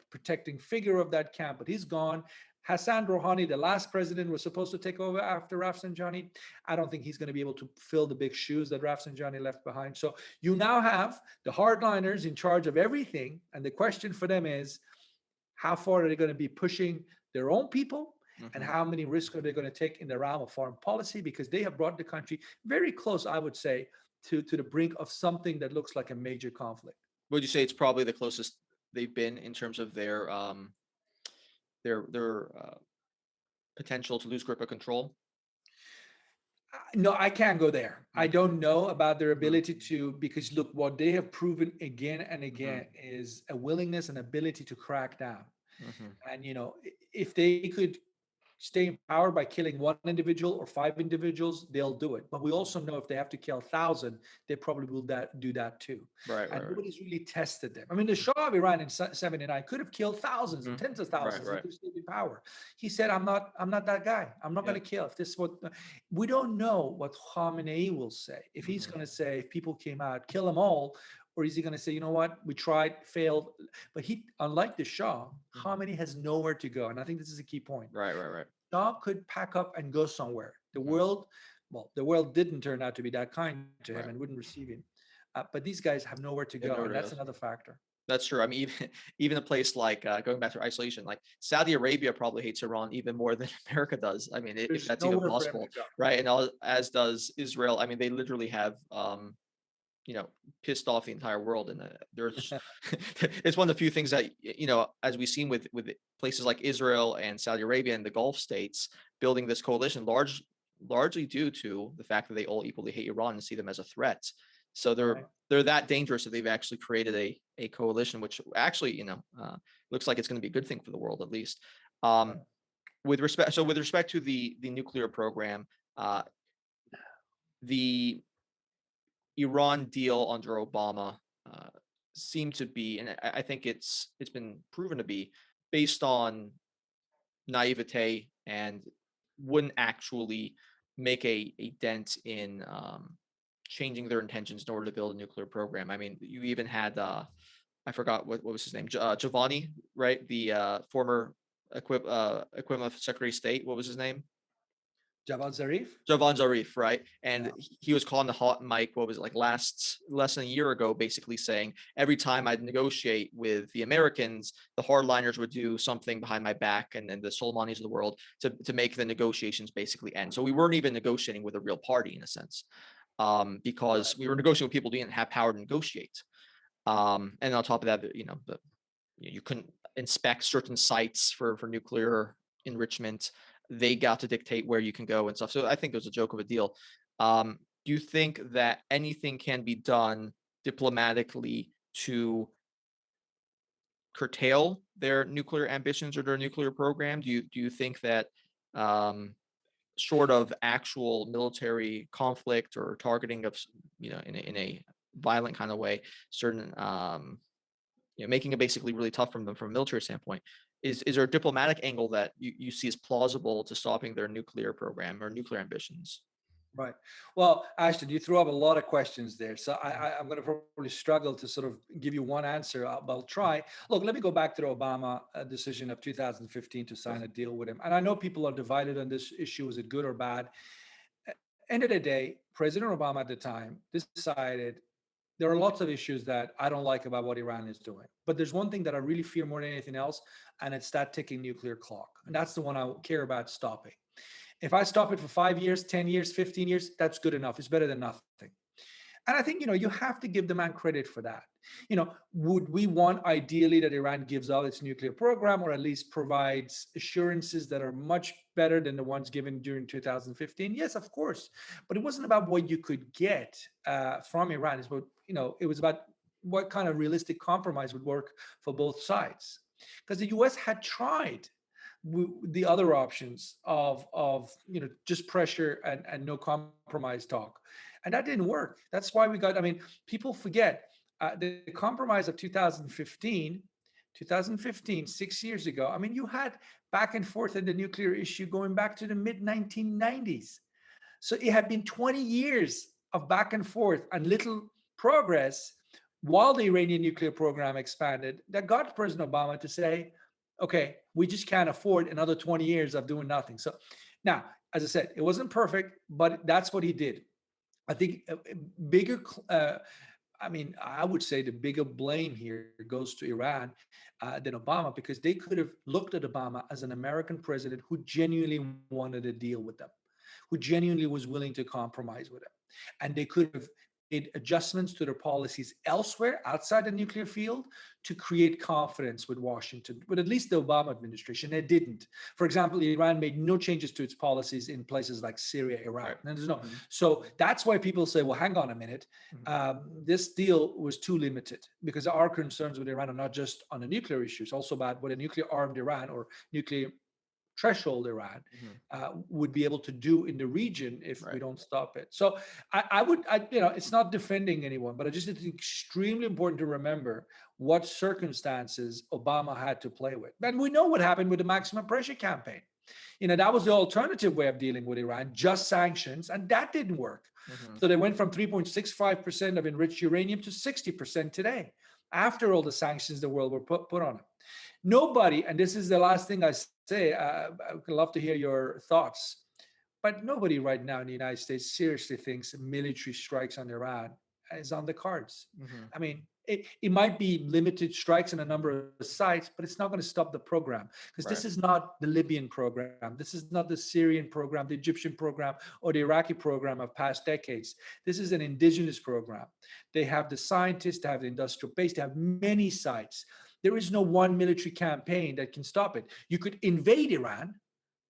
protecting figure of that camp, but he's gone. Hassan Rouhani, the last president, was supposed to take over after Rafsanjani. I don't think he's going to be able to fill the big shoes that Rafsanjani left behind. So you now have the hardliners in charge of everything. And the question for them is, how far are they going to be pushing their own people? And Mhm. how many risks are they going to take in the realm of foreign policy? Because they have brought the country very close, I would say, to the brink of something that looks like a major conflict. Would you say it's probably the closest they've been in terms of their potential to lose grip of control? No, I can't go there. I don't know about their Mhm. ability to, because look, what they have proven again and again Mhm. is a willingness and ability to crack down. Mhm. And, if they could stay in power by killing one individual or five individuals, they'll do it. But we also know if they have to kill 1,000, they probably will do that too. Right. And Right. Right. nobody's really tested them. I mean, the Shah of Iran in 79 could have killed thousands and Mhm. tens of Right. thousands and Right. could still be in power. He said, I'm not that guy. I'm not Yeah. going to kill. If this is what we don't know what Khamenei will say. If he's Mhm. going to say, if people came out, kill them all, or is he going to say, you know what, we tried, failed? But he, unlike the Shah, Mhm. Khamenei has nowhere to go. And I think this is a key point. Right. Right. Right. Shah could pack up and go somewhere. Mhm. The world didn't turn out to be that kind to him Right. and wouldn't receive him. But these guys have nowhere to They have go, nowhere and to that's go. another factor. That's true. I mean, even even a place like going back to isolation, like Saudi Arabia probably hates Iran even more than America does. I mean, if There's that's even nowhere for them to possible, go. right? And as does Israel. I mean, they literally have you know pissed off the entire world, and there's it's one of the few things that as we've seen with places like Israel and Saudi Arabia and the Gulf states building this coalition, largely due to the fact that they all equally hate Iran and see them as a threat. So Right. they're that dangerous that they've actually created a coalition, which actually looks like it's going to be a good thing for the world at least. Um, with respect to the nuclear program, uh, the Iran deal under Obama uh, seemed to be, and I think it's been proven to be based on naivete and wouldn't actually make a dent in changing their intentions in order to build a nuclear program. I mean, you even had I forgot what was his name, Giovanni, right? The former equivalent of Secretary of State. What was his name? Javad Zarif? Javan Zarif, right? Yeah. And he was calling the hot mic, what was it, like less than a year ago, basically saying every time I'd negotiate with the Americans, the hardliners would do something behind my back and the Soleimanis of the world to make the negotiations basically end. So we weren't even negotiating with a real party in a sense, because we were negotiating with people who didn't have power to negotiate. And on top of that, you couldn't inspect certain sites for nuclear enrichment. They got to dictate where you can go and stuff. So I think it was a joke of a deal. Do you think that anything can be done diplomatically to curtail their nuclear ambitions or their nuclear program? Do you think that short of actual military conflict or targeting of in a violent kind of way, certain making it basically really tough from them from a military standpoint. Is there a diplomatic angle that you see as plausible to stopping their nuclear program or nuclear ambitions? Right. Well, Ashton, you threw up a lot of questions there. So I'm going to probably struggle to sort of give you one answer, but I'll try. Look, let me go back to the Obama decision of 2015 to sign a deal with him. And I know people are divided on this issue. Is it good or bad? End of the day, President Obama at the time decided there are lots of issues that I don't like about what Iran is doing. But there's one thing that I really fear more than anything else, and it's that ticking nuclear clock. And that's the one I care about stopping. If I stop it for 5 years, 10 years, 15 years, that's good enough. It's better than nothing. And I think, you have to give the man credit for that. Would we want ideally that Iran gives up its nuclear program, or at least provides assurances that are much better than the ones given during 2015? Yes, of course. But it wasn't about what you could get from Iran. It was about what kind of realistic compromise would work for both sides. Because the US had tried the other options of just pressure and no compromise talk, and that didn't work. That's why people forget the compromise of 2015, 6 years ago. You had back and forth in the nuclear issue going back to the mid 1990s. So it had been 20 years of back and forth and little progress while the Iranian nuclear program expanded that got President Obama to say, okay, we just can't afford another 20 years of doing nothing. So now, as I said, it wasn't perfect, but that's what he did. I think I would say the bigger blame here goes to Iran than Obama, because they could have looked at Obama as an American president who genuinely wanted to deal with them, who genuinely was willing to compromise with them. And they could have made adjustments to their policies elsewhere outside the nuclear field to create confidence with Washington, but at least the Obama administration, they didn't. For example, Iran made no changes to its policies in places like Syria, Iraq. Right. And So that's why people say, well, hang on a minute. This deal was too limited, because our concerns with Iran are not just on the nuclear issue, it's also about what a nuclear armed Iran or nuclear threshold Iran would be able to do in the region if we don't stop it. So it's not defending anyone, but I just think it's extremely important to remember what circumstances Obama had to play with. And we know what happened with the maximum pressure campaign. That was the alternative way of dealing with Iran, just sanctions, and that didn't work. So they went from 3.65% of enriched uranium to 60% today, after all the sanctions the world were put on it. Nobody, and this is the last thing I say, I would love to hear your thoughts, but nobody right now in the United States seriously thinks military strikes on Iran is on the cards. It might be limited strikes in a number of sites, but it's not going to stop the program, because this is not the Libyan program. This is not the Syrian program, the Egyptian program, or the Iraqi program of past decades. This is an indigenous program. They have the scientists, they have the industrial base, they have many sites. There is no one military campaign that can stop it. You could invade Iran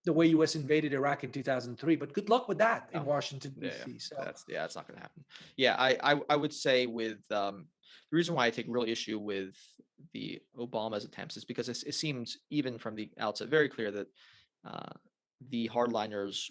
the way US invaded Iraq in 2003, but good luck with that in Washington, D.C. So that's not going to happen. Yeah, I would say with the reason why I take real issue with the Obama's attempts is because it seems, even from the outset, very clear that the hardliners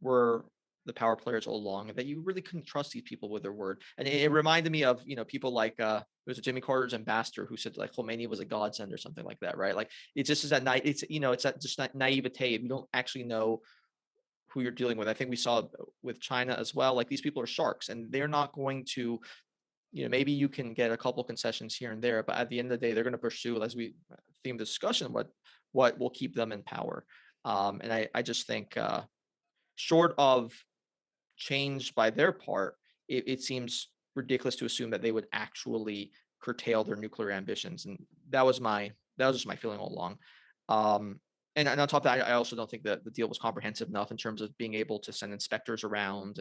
were the power players all along, and that you really couldn't trust these people with their word. And it reminded me of people like there was a Jimmy Carter's ambassador who said like Khomeini was a godsend or something like that, right? Like it just is that night. It's that just naivete. You don't actually know who you're dealing with. I think we saw with China as well. Like these people are sharks, and they're not going to. Maybe you can get a couple concessions here and there, but at the end of the day, they're going to pursue, as we theme the discussion, what will keep them in power. And I just think, short of change by their part, it seems ridiculous to assume that they would actually curtail their nuclear ambitions, and that was just my feeling all along. And on top of that, I also don't think that the deal was comprehensive enough in terms of being able to send inspectors around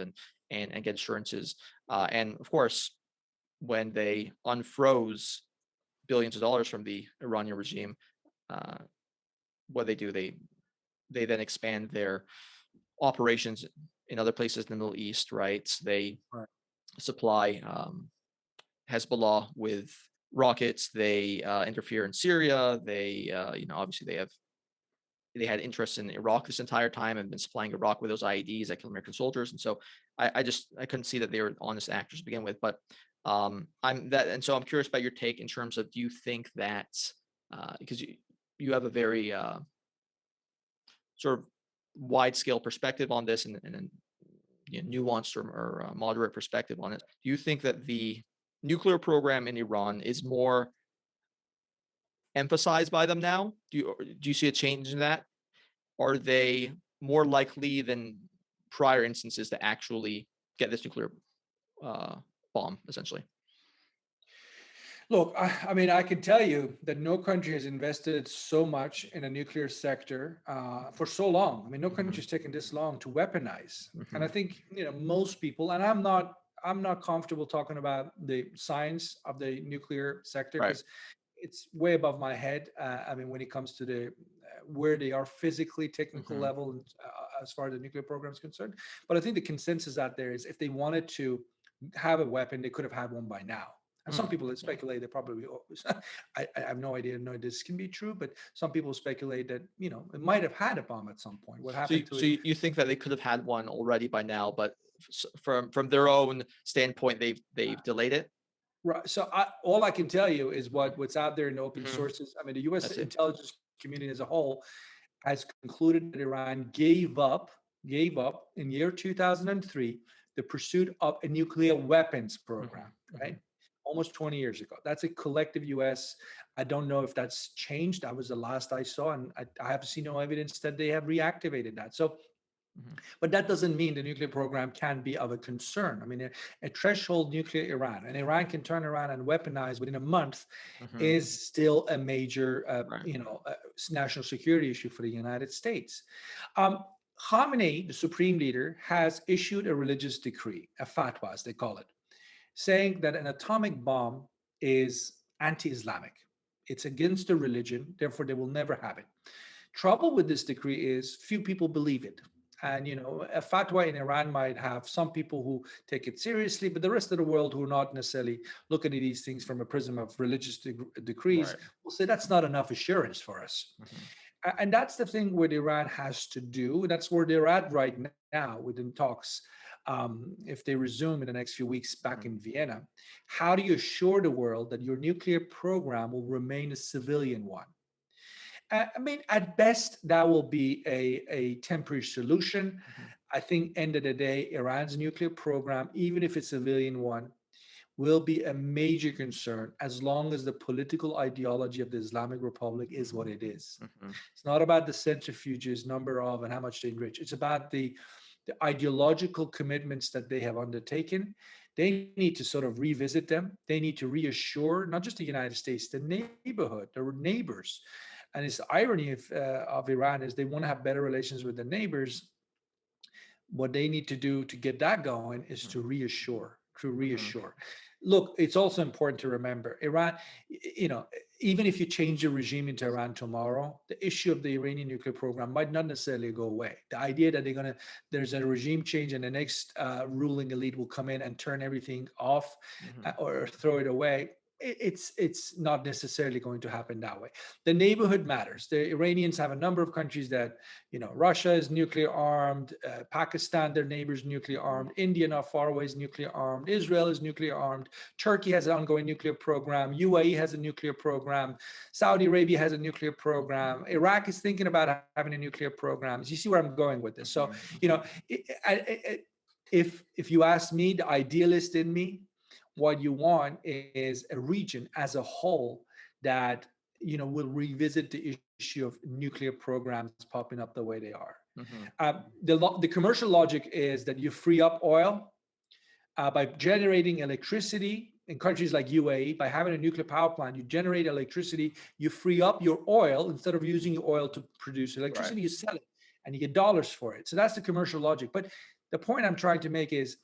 and get assurances. And of course, when they unfroze billions of dollars from the Iranian regime, what they do, they then expand their operations in other places in the Middle East, right? They supply Hezbollah with rockets. They interfere in Syria. They, obviously they had interest in Iraq this entire time and been supplying Iraq with those IEDs that kill American soldiers. And so I couldn't see that they were honest actors to begin with. But so I'm curious about your take in terms of, do you think that because you have a very sort of wide scale perspective on this and nuanced or moderate perspective on it. Do you think that the nuclear program in Iran is more emphasized by them now? Do you see a change in that? Are they more likely than prior instances to actually get this nuclear bomb, essentially? Look, I mean, I can tell you that no country has invested so much in a nuclear sector for so long. I mean, no country Mhm, has taken this long to weaponize. And I mhm. think, most people, and I'm not comfortable talking about the science of the nuclear sector Right. because it's way above my head. I mean, when it comes to the where they are physically, technical Mhm, level, and, as far as the nuclear program is concerned. But I think the consensus out there is if they wanted to have a weapon, they could have had one by now. And some mm, people that yeah. speculate they probably, I have no idea, no, this can be true, but some people speculate that, it might have had a bomb at some point. What So happened to it? you think that they could have had one already by now, but from their own standpoint, they've delayed it? Right. So all I can tell you is what's out there in open Mhm, sources. I mean, the I U.S. see. intelligence community as a whole has concluded that Iran gave up in year 2003 the pursuit of a nuclear weapons program, Mhm, right? mhm. Almost 20 years ago. That's a collective US. I don't know if that's changed. That was the last I saw, and I have seen no evidence that they have reactivated that. So, Mhm, but that doesn't mean the nuclear program can be of a concern. I mean, a threshold nuclear Iran, and Iran can turn around and weaponize within a month mhm. is still a major, Right. national security issue for the United States. Um, Khamenei, the supreme leader, has issued a religious decree, a fatwa, as they call it, saying that an atomic bomb is anti-Islamic. It's against the religion, therefore they will never have it. Trouble with this decree is few people believe it. And a fatwa in Iran might have some people who take it seriously, but the rest of the world who are not necessarily looking at these things from a prism of religious decrees Right. will say that's not enough assurance for us. Mhm, And that's the thing what Iran has to do. That's where they're at right now within talks. If they resume in the next few weeks back mhm. in Vienna, how do you assure the world that your nuclear program will remain a civilian one? I mean, at best, that will be a temporary solution. Mhm, I think, end of the day, Iran's nuclear program, even if it's a civilian one, will be a major concern as long as the political ideology of the Islamic Republic is what it is. mhm. It's not about the centrifuges, number of, and how much they enrich. It's about the ideological commitments that they have undertaken. They need to sort of revisit them. They need to reassure not just the United States, the neighborhood, the neighbors. And it's the irony of Iran is they want to have better relations with the neighbors. What they need to do to get that going is Mhm, to mhm. reassure. Look, it's also important to remember Iran, even if you change the regime into Iran tomorrow, the issue of the Iranian nuclear program might not necessarily go away. The idea that there's a regime change and the next ruling elite will come in and turn everything off Mhm. or throw it away, it's not necessarily going to happen that way. The neighborhood matters. The Iranians have a number of countries that, Russia is nuclear armed, Pakistan, their neighbors, nuclear armed, India, not far away, is nuclear armed, Israel is nuclear armed, Turkey has an ongoing nuclear program, UAE has a nuclear program, Saudi Arabia has a nuclear program, Iraq is thinking about having a nuclear program. You see where I'm going with this? So, Mhm, you mhm. know, if you ask me, the idealist in me, what you want is a region as a whole that will revisit the issue of nuclear programs popping up the way they are. Mhm. The commercial logic is that you free up oil by generating electricity in countries like UAE. By having a nuclear power plant, you generate electricity, you free up your oil. Instead of using your oil to produce Right. electricity, you sell it and you get dollars for it. So that's the commercial logic. But the point I'm trying to make is,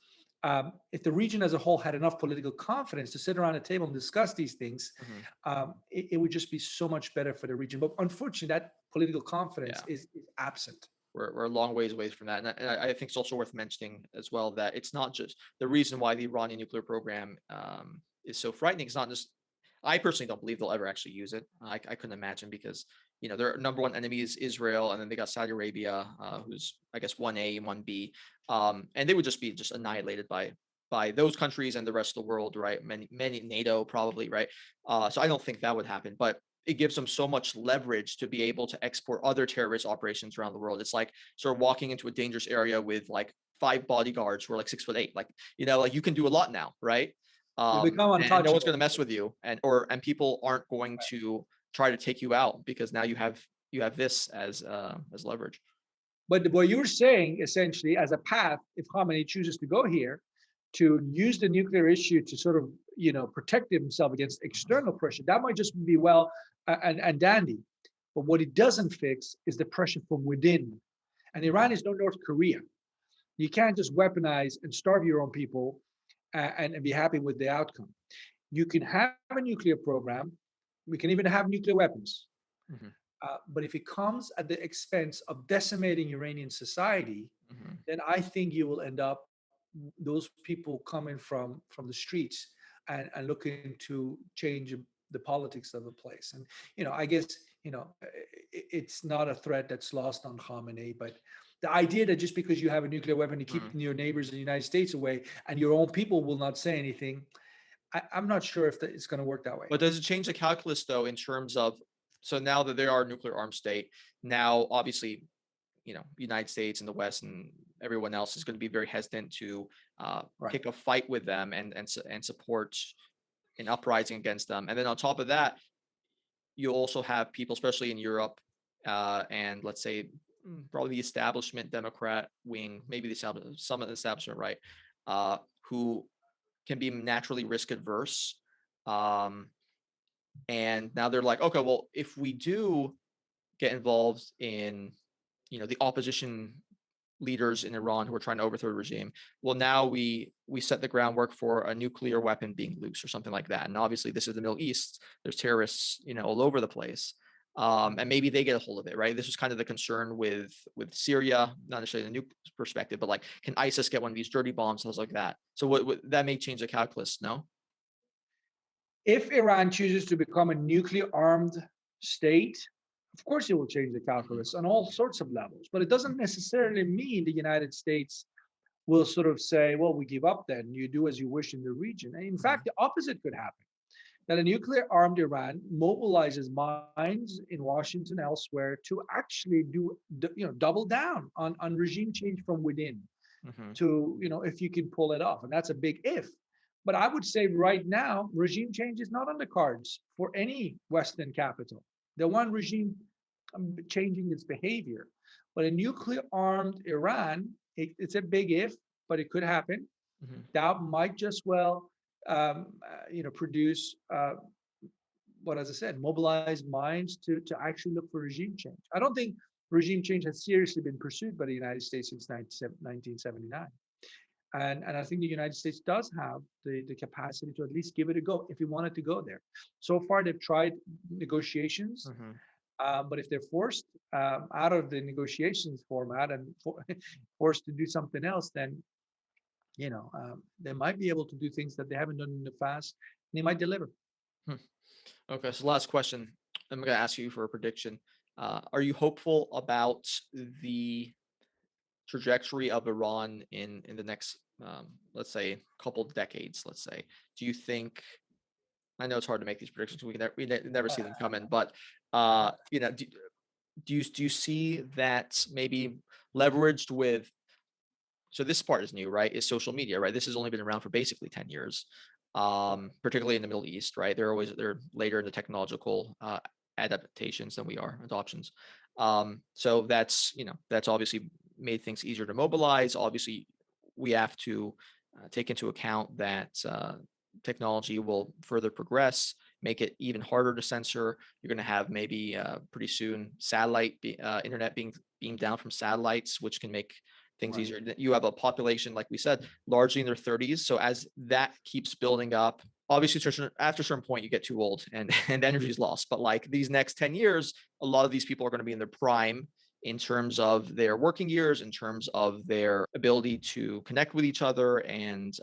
if the region as a whole had enough political confidence to sit around a table and discuss these things, Mhm. it would just be so much better for the region. But unfortunately, that political confidence Yeah. is absent. We're a long ways away from that. And I think it's also worth mentioning as well that it's not just the reason why the Iranian nuclear program is so frightening. It's not just, I personally don't believe they'll ever actually use it. I couldn't imagine because, their number one enemy is Israel. And then they got Saudi Arabia, who's, I guess, 1A and 1B. And they would just be just annihilated by those countries and the rest of the world, right? Many NATO probably, right? So I don't think that would happen. But it gives them so much leverage to be able to export other terrorist operations around the world. It's like sort of walking into a dangerous area with like 5 bodyguards who are like 6'8". Like, like you can do a lot now, right? You become And no one's going untouchable. to mess with you, and people aren't going to try to take you out because now you have this as leverage. But what you're saying essentially as a path, if Khamenei chooses to go here, to use the nuclear issue to sort of protect himself against external pressure. That might just be well and dandy. But what it doesn't fix is the pressure from within. And Iran is no North Korea. You can't just weaponize and starve your own people and be happy with the outcome. You can have a nuclear program. We can even have nuclear weapons. Mm-hmm. But if it comes at the expense of decimating Iranian society, Mm-hmm. then I think you will end up those people coming from the streets and looking to change the politics of the place. And I guess it's not a threat that's lost on Khamenei, but the idea that just because you have a nuclear weapon to keep your neighbors in the United States away and your own people will not say anything, I'm not sure if it's going to work that way. But does it change the calculus though, in terms of, so now that they are a nuclear armed state, now obviously, United States and the West and everyone else is going to be very hesitant to pick a fight with them and support an uprising against them. And then on top of that, you also have people, especially in Europe, and let's say probably the establishment Democrat wing, maybe some of the establishment right, who can be naturally risk adverse. And now they're like, okay, well, if we do get involved in, the opposition leaders in Iran who are trying to overthrow the regime, well, now we set the groundwork for a nuclear weapon being loose or something like that. And obviously, this is the Middle East. There's terrorists, all over the place. And maybe they get a hold of it, right? This was kind of the concern with Syria, not necessarily the nuke perspective, but like, can ISIS get one of these dirty bombs, things like that? So what that may change the calculus, no? If Iran chooses to become a nuclear armed state, of course it will change the calculus on all sorts of levels. But it doesn't necessarily mean the United States will sort of say, well, we give up then, you do as you wish in the region. And in fact, the opposite could happen. That a nuclear armed Iran mobilizes minds in Washington elsewhere to actually double down on regime change from within to, if you can pull it off. And that's a big if. But I would say right now, regime change is not on the cards for any Western capital. They want regime changing its behavior. But a nuclear armed Iran, it's a big if, but it could happen. That might just well produce what, as I said, mobilize minds to actually look for regime change. I don't think regime change has seriously been pursued by the United States since 1979. And I think the United States does have the capacity to at least give it a go if we wanted to go there. So far, they've tried negotiations, but if they're forced out of the negotiations format and forced to do something else, then they might be able to do things that they haven't done in the past. And they might deliver. Okay, so last question. I'm going to ask you for a prediction. Are you hopeful about the trajectory of Iran in the next, let's say, couple decades? Let's say, do you think? I know it's hard to make these predictions. We never see them coming, but do you see that maybe leveraged with? So this part is new, right? Is social media, right? This has only been around for basically 10 years, particularly in the Middle East, right? They're later in the technological adaptations than we are, adoptions. So that's obviously made things easier to mobilize. Obviously, we have to take into account that technology will further progress, make it even harder to censor. You're going to have maybe pretty soon satellite internet being beamed down from satellites, which can make things easier. You have a population, like we said, largely in their 30s. So as that keeps building up, obviously after a certain point, you get too old and energy is lost. But like these next 10 years, a lot of these people are going to be in their prime in terms of their working years, in terms of their ability to connect with each other and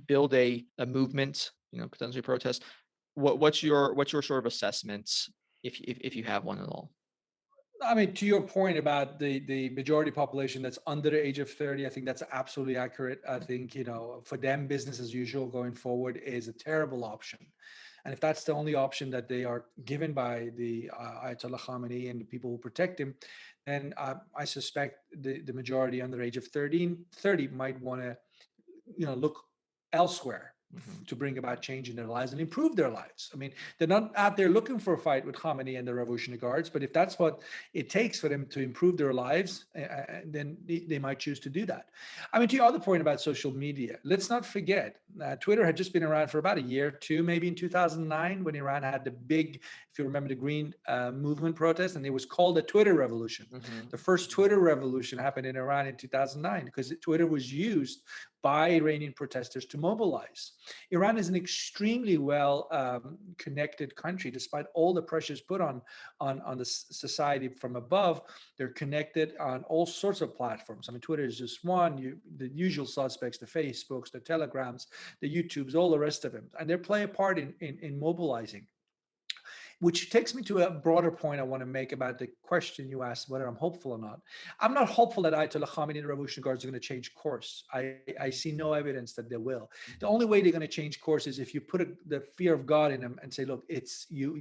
build a movement, potentially protest. What's your sort of assessment, if you have one at all? I mean, to your point about the majority population that's under the age of 30, I think that's absolutely accurate. I think, for them, business as usual going forward is a terrible option. And if that's the only option that they are given by the Ayatollah Khamenei and the people who protect him, then I suspect the majority under the age of 30 might want to, look elsewhere. to bring about change in their lives and improve their lives. I mean, they're not out there looking for a fight with Khamenei and the Revolutionary Guards, but if that's what it takes for them to improve their lives, then they might choose to do that. I mean, to your other point about social media, let's not forget, Twitter had just been around for about a year, two, maybe in 2009, when Iran had the big, if you remember, the Green Movement protest, and it was called the Twitter Revolution. The first Twitter revolution happened in Iran in 2009 because Twitter was used by Iranian protesters to mobilize. Iran is an extremely well connected country, despite all the pressures put on the society from above. They're connected on all sorts of platforms. I mean, Twitter is just one. The usual suspects, the Facebooks, the Telegrams, the YouTubes, all the rest of them, and they play a part in mobilizing. Which takes me to a broader point I want to make about the question you asked, whether I'm hopeful or not. I'm not hopeful that Ayatollah Khamenei and the Revolutionary Guards are going to change course. I see no evidence that they will. The only way they're going to change course is if you put the fear of God in them and say, look, it's you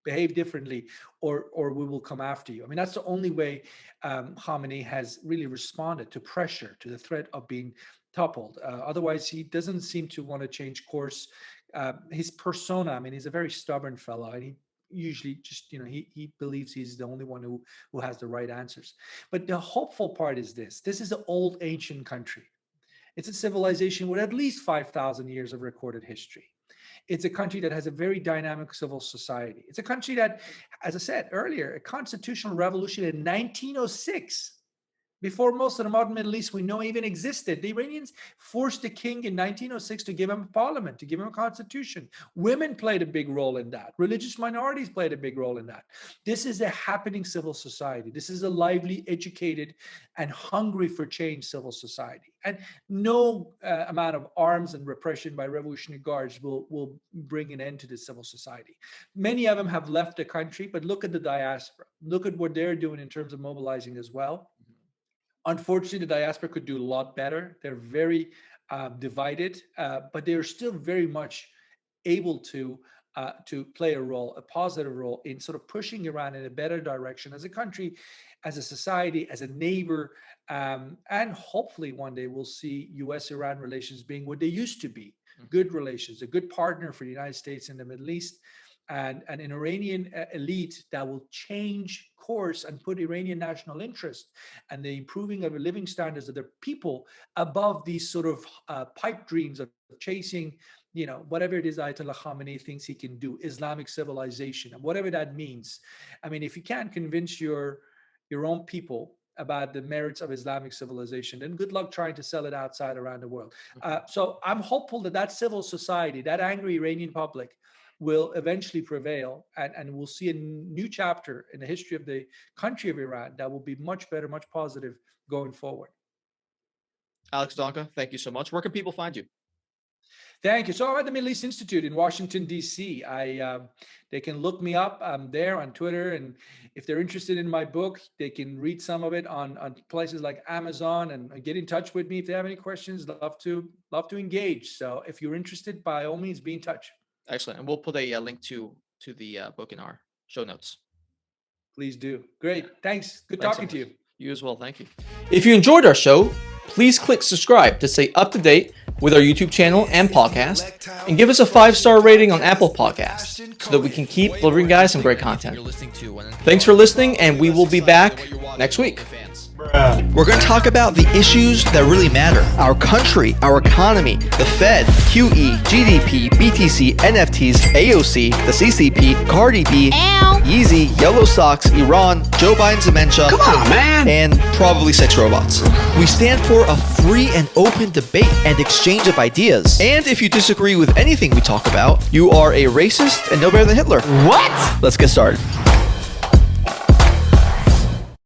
behave differently or we will come after you. I mean, that's the only way Khamenei has really responded to pressure, to the threat of being toppled. Otherwise, he doesn't seem to want to change course. His persona, I mean, he's a very stubborn fellow, and he usually just, he believes he's the only one who has the right answers. But the hopeful part is this is an old ancient country. It's a civilization with at least 5,000 years of recorded history. It's a country that has a very dynamic civil society. It's a country that, as I said earlier, a constitutional revolution in 1906, before most of the modern Middle East we know even existed. The Iranians forced the king in 1906 to give him a parliament, to give him a constitution. Women played a big role in that. Religious minorities played a big role in that. This is a happening civil society. This is a lively, educated, and hungry for change civil society. And no amount of arms and repression by Revolutionary Guards will bring an end to this civil society. Many of them have left the country, but look at the diaspora. Look at what they're doing in terms of mobilizing as well. Unfortunately, the diaspora could do a lot better. They're very divided, but they are still very much able to play a role, a positive role in sort of pushing Iran in a better direction as a country, as a society, as a neighbor, and hopefully one day we'll see U.S.-Iran relations being what they used to be, good relations, a good partner for the United States in the Middle East, and an Iranian elite that will change course and put Iranian national interest and the improving of the living standards of their people above these sort of pipe dreams of chasing, whatever it is Ayatollah Khamenei thinks he can do, Islamic civilization, and whatever that means. I mean, if you can't convince your own people about the merits of Islamic civilization, then good luck trying to sell it outside around the world. So I'm hopeful that civil society, that angry Iranian public, will eventually prevail, and we'll see a new chapter in the history of the country of Iran that will be much better, much positive going forward. Alex Vatanka, thank you so much. Where can people find you? Thank you. So I'm at the Middle East Institute in Washington, D.C. They can look me up. I'm there on Twitter, and if they're interested in my book, they can read some of it on places like Amazon and get in touch with me if they have any questions. Love to engage. So if you're interested, by all means, be in touch. Excellent. And we'll put a link to the book in our show notes. Please do. Great. Thanks. Good talking to you. You as well. Thank you. If you enjoyed our show, please click subscribe to stay up to date with our YouTube channel and podcast, and give us a 5-star rating on Apple Podcasts so that we can keep delivering guys some great content. Thanks for listening, and we will be back next week. We're going to talk about the issues that really matter. Our country, our economy, the Fed, QE, GDP, BTC, NFTs, AOC, the CCP, Cardi B, Yeezy, Yellow Socks, Iran, Joe Biden's dementia, come on, man, and probably sex robots. We stand for a free and open debate and exchange of ideas. And if you disagree with anything we talk about, you are a racist and no better than Hitler. What? Let's get started.